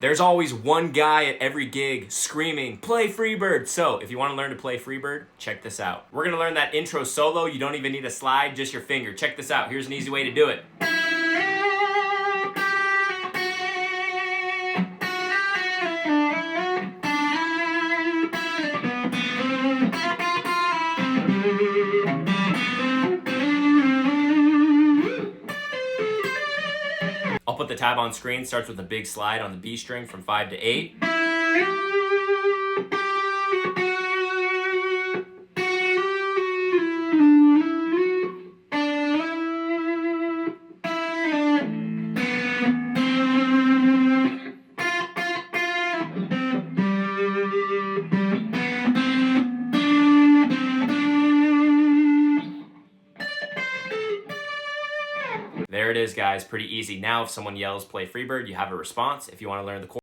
There's always one guy at every gig screaming, play Freebird. So if you want to learn to play Freebird, check this out. We're going to learn that intro solo. You don't even need a slide, just your finger. Check this out. Here's an easy way to do it. I'll put the tab on screen. Starts with a big slide on the B string from 5 to 8. There it is, guys. Pretty easy. Now, if someone yells play Freebird, you have a response. If you want to learn the chords,